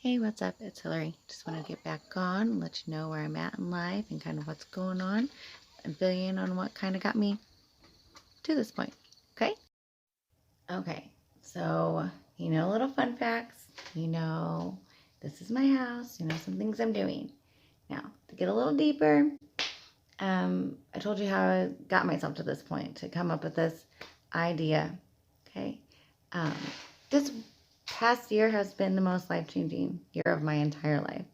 Hey, what's up? It's Hillary. Just want to get back on and let you know where I'm at in life and kind of what's going on and fill you in on what kind of got me to this point. Okay? Okay. So, little fun facts. This is my house. Some things I'm doing. Now, to get a little deeper, I told you how I got myself to this point to come up with this idea. Okay? Um, this past year has been the most life-changing year of my entire life.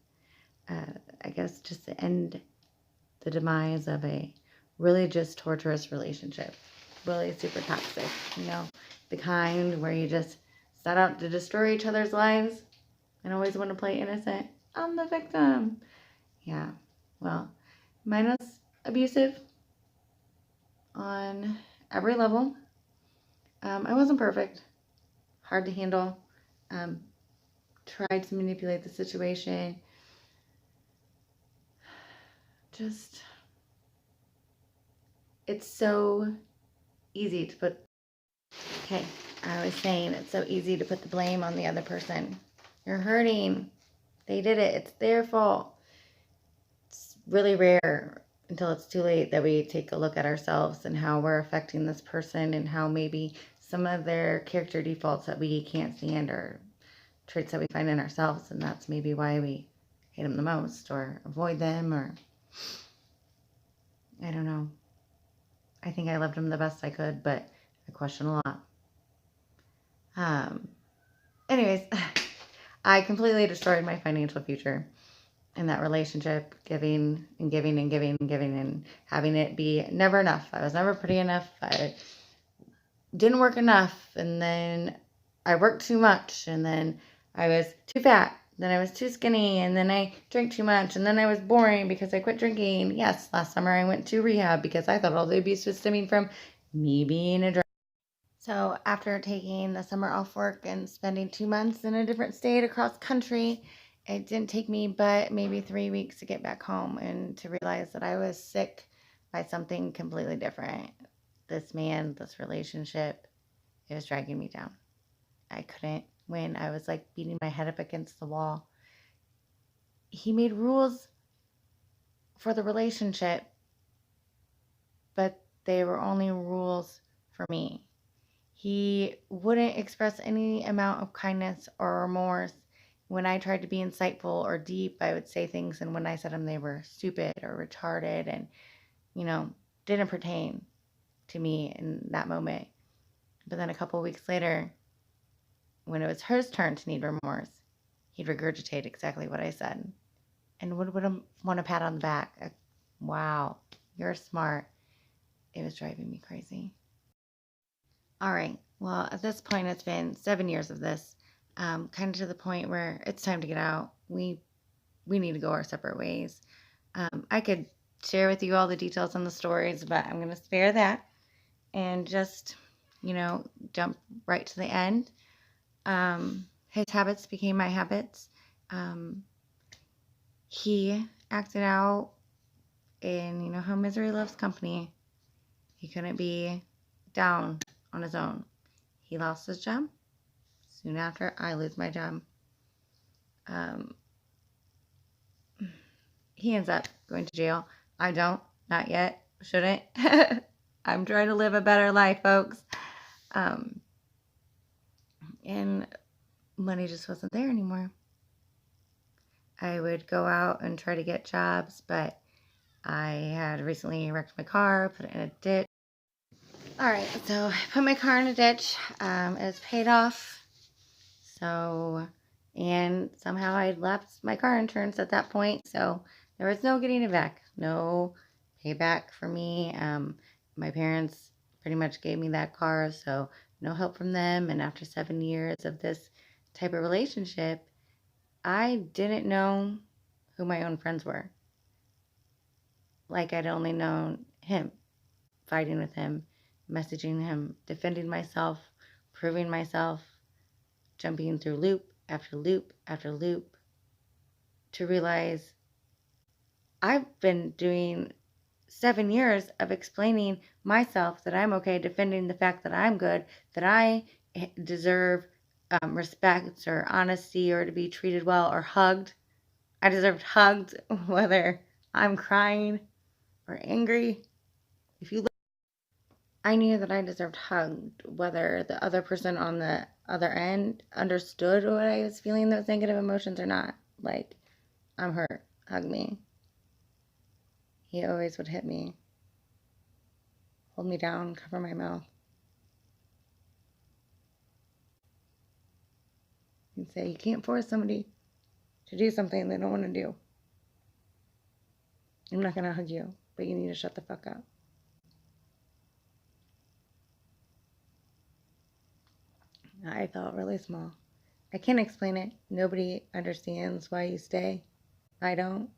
I guess just to end the demise of a really just torturous relationship. Really super toxic, the kind where you just set out to destroy each other's lives and always want to play innocent. I'm the victim. Yeah, well, mine was abusive on every level. I wasn't perfect, hard to handle. Tried to manipulate the situation. Just, it's so easy to put, okay, I was saying it's so easy to put the blame on the other person. You're hurting. They did it. It's their fault. It's really rare until it's too late that we take a look at ourselves and how we're affecting this person and how maybe some of their character defaults that we can't stand are traits that we find in ourselves, and that's maybe why we hate them the most or avoid them, or I don't know. I think I loved them the best I could, but I question a lot. Anyways, I completely destroyed my financial future in that relationship, giving and giving and giving and giving and having it be never enough. I was never pretty enough. I didn't work enough, and then I worked too much, and then I was too fat, then I was too skinny, and then I drank too much, and then I was boring because I quit drinking. Yes, last summer I went to rehab because I thought all the abuse was stemming from me being a drunk. So after taking the summer off work and spending 2 months in a different state across country, it didn't take me but maybe 3 weeks to get back home and to realize that I was sick by something completely different. This man, this relationship, it was dragging me down. I couldn't win. I was like beating my head up against the wall. He made rules for the relationship, but they were only rules for me. He wouldn't express any amount of kindness or remorse. When I tried to be insightful or deep, I would say things, and when I said them, they were stupid or retarded and, didn't pertain to me in that moment. But then a couple of weeks later, when it was his turn to need remorse, he'd regurgitate exactly what I said and would want a pat on the back. Wow, you're smart. It was driving me crazy. All right. Well, at this point, it's been 7 years of this, kind of to the point where it's time to get out. We need to go our separate ways. I could share with you all the details on the stories, but I'm going to spare that and just, jump right to the end. His habits became my habits. He acted out, and you know how misery loves company. He couldn't be down on his own. He lost his job. Soon after, I lose my job. He ends up going to jail. I don't. Not yet. Shouldn't. I'm trying to live a better life, folks. And money just wasn't there anymore. I would go out and try to get jobs, but I had recently wrecked my car, put it in a ditch. All right, so I put my car in a ditch. It was paid off. And somehow I lapsed my car insurance at that point, so there was no getting it back, no payback for me. My parents pretty much gave me that car, so no help from them. And after 7 years of this type of relationship, I didn't know who my own friends were. Like I'd only known him, fighting with him, messaging him, defending myself, proving myself, jumping through loop after loop after loop to realize I've been doing 7 years of explaining myself that I'm okay, defending the fact that I'm good, that I deserve respect or honesty or to be treated well or hugged. I deserved hugged, whether I'm crying or angry. If you, I knew that I deserved hugged, whether the other person on the other end understood what I was feeling, those negative emotions or not. Like, I'm hurt, hug me. He always would hit me, hold me down, cover my mouth, and say, you can't force somebody to do something they don't want to do. I'm not going to hug you, but you need to shut the fuck up. I felt really small. I can't explain it. Nobody understands why you stay. I don't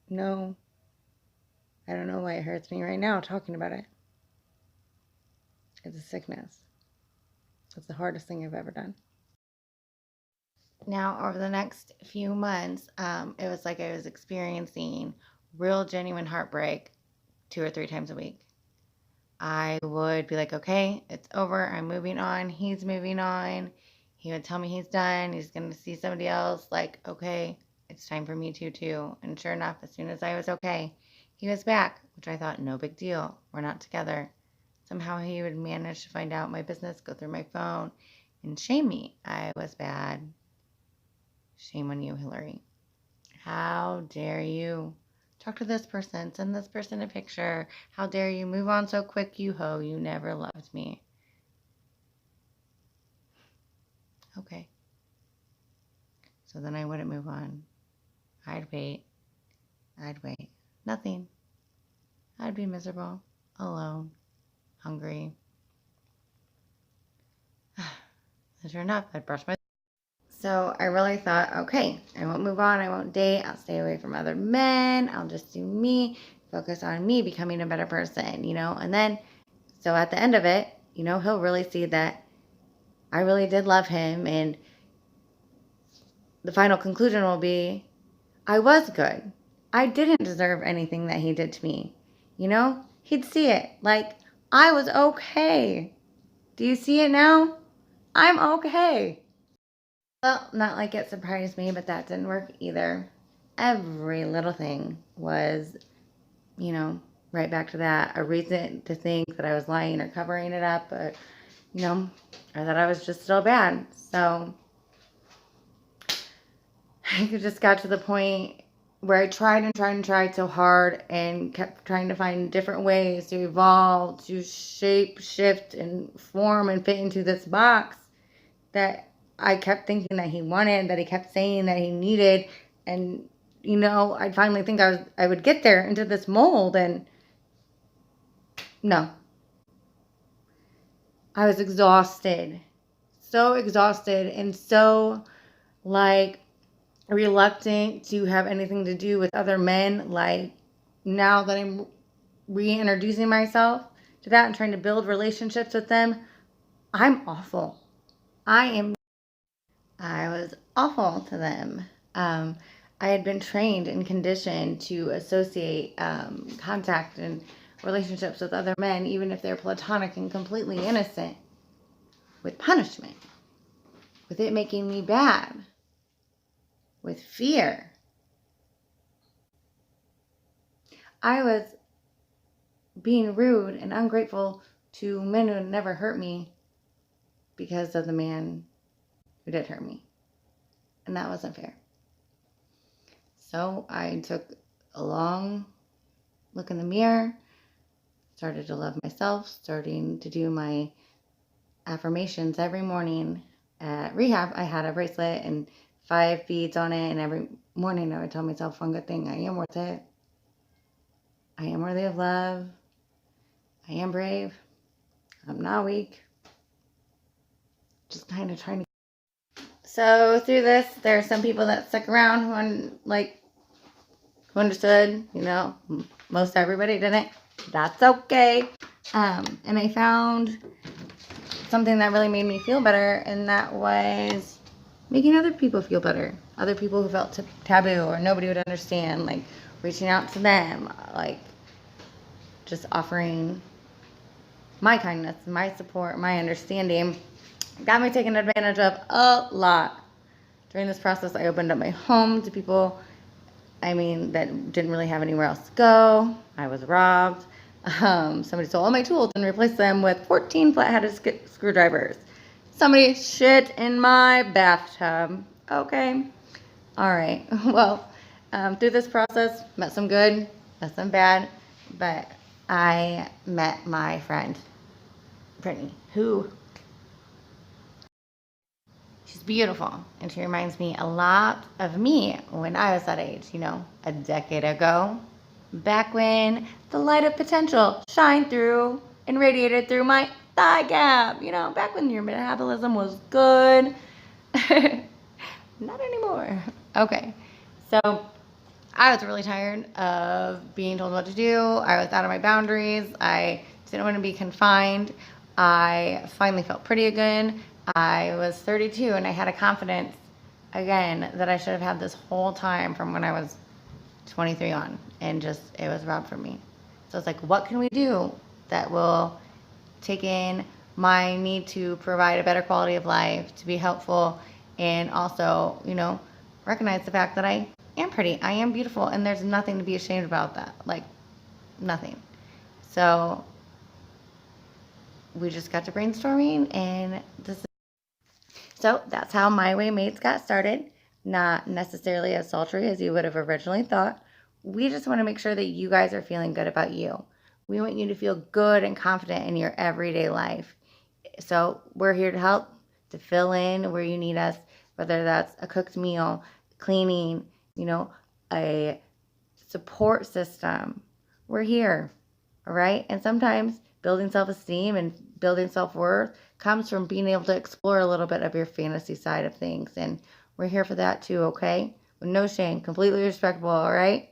know. I don't know why it hurts me right now talking about it. It's a sickness. It's the hardest thing I've ever done. Now, over the next few months, it was like I was experiencing real, genuine heartbreak 2 or 3 times a week. I would be like, okay, it's over. I'm moving on. He's moving on. He would tell me he's done. He's going to see somebody else. Like, okay, it's time for me to too. And sure enough, as soon as I was okay, he was back, which I thought, no big deal. We're not together. Somehow he would manage to find out my business, go through my phone, and shame me. I was bad. Shame on you, Hillary. How dare you talk to this person, send this person a picture. How dare you move on so quick, you hoe. You never loved me. Okay. So then I wouldn't move on. I'd wait. Nothing. I'd be miserable, alone, hungry. And sure enough, I'd brush my... So I really thought, okay, I won't move on. I won't date. I'll stay away from other men. I'll just do me, focus on me becoming a better person, And then, so at the end of it, he'll really see that I really did love him. And the final conclusion will be, I was good. I didn't deserve anything that he did to me. He'd see it. Like, I was okay. Do you see it now? I'm okay. Well, not like it surprised me, but that didn't work either. Every little thing was, right back to that. A reason to think that I was lying or covering it up, or that I was just still bad. So I just got to the point where I tried so hard and kept trying to find different ways to evolve, to shape, shift, and form and fit into this box that I kept thinking that he wanted, that he kept saying that he needed. And, I'd finally think I would get there into this mold, and no. I was exhausted. So exhausted and so, reluctant to have anything to do with other men. Like, now that I'm reintroducing myself to that and trying to build relationships with them, I'm awful. I was awful to them. I had been trained and conditioned to associate contact and relationships with other men, even if they're platonic and completely innocent, with punishment, with it making me bad, with fear. I was being rude and ungrateful to men who never hurt me because of the man who did hurt me. And that wasn't fair. So I took a long look in the mirror, started to love myself, starting to do my affirmations every morning. At rehab, I had a bracelet and 5 beads on it, and every morning I would tell myself one good thing: I am worth it. I am worthy of love. I am brave. I'm not weak. Just kind of trying to... So through this, there are some people that stuck around who understood, most everybody didn't. That's okay. And I found something that really made me feel better, and that was making other people feel better. Other people who felt taboo or nobody would understand, reaching out to them, just offering my kindness, my support, my understanding. got me taken advantage of a lot. During this process, I opened up my home to people, that didn't really have anywhere else to go. I was robbed. Somebody stole all my tools and replaced them with 14 flat-headed screwdrivers. Somebody shit in my bathtub. Okay. All right. Well, through this process, met some good, met some bad, but I met my friend, Brittany, who she's beautiful, and she reminds me a lot of me when I was that age, a decade ago, back when the light of potential shined through and radiated through my thigh gap, back when your metabolism was good. Not anymore. Okay, so I was really tired of being told what to do. I was out of my boundaries. I didn't want to be confined. I finally felt pretty again. I was 32 and I had a confidence again that I should have had this whole time from when I was 23 on, and just it was robbed from me. So it's like, what can we do that will take in my need to provide a better quality of life, to be helpful, and also, recognize the fact that I am pretty, I am beautiful, and there's nothing to be ashamed about that. Like, nothing. So we just got to brainstorming, and so that's how My Way Mates got started. Not necessarily as sultry as you would have originally thought. We just want to make sure that you guys are feeling good about you. We want you to feel good and confident in your everyday life. So we're here to help, to fill in where you need us, whether that's a cooked meal, cleaning, a support system. We're here, all right? And sometimes building self-esteem and building self-worth comes from being able to explore a little bit of your fantasy side of things. And we're here for that too, okay? With no shame, completely respectable, all right?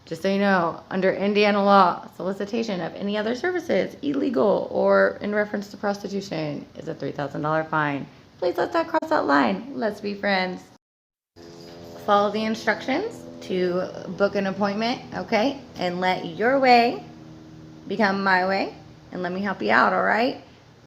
Just so you know, under Indiana law, solicitation of any other services, illegal or in reference to prostitution, is a $3,000 fine. Please let's not cross that line. Let's be friends. Follow the instructions to book an appointment, okay? And let your way become my way, and let me help you out, all right?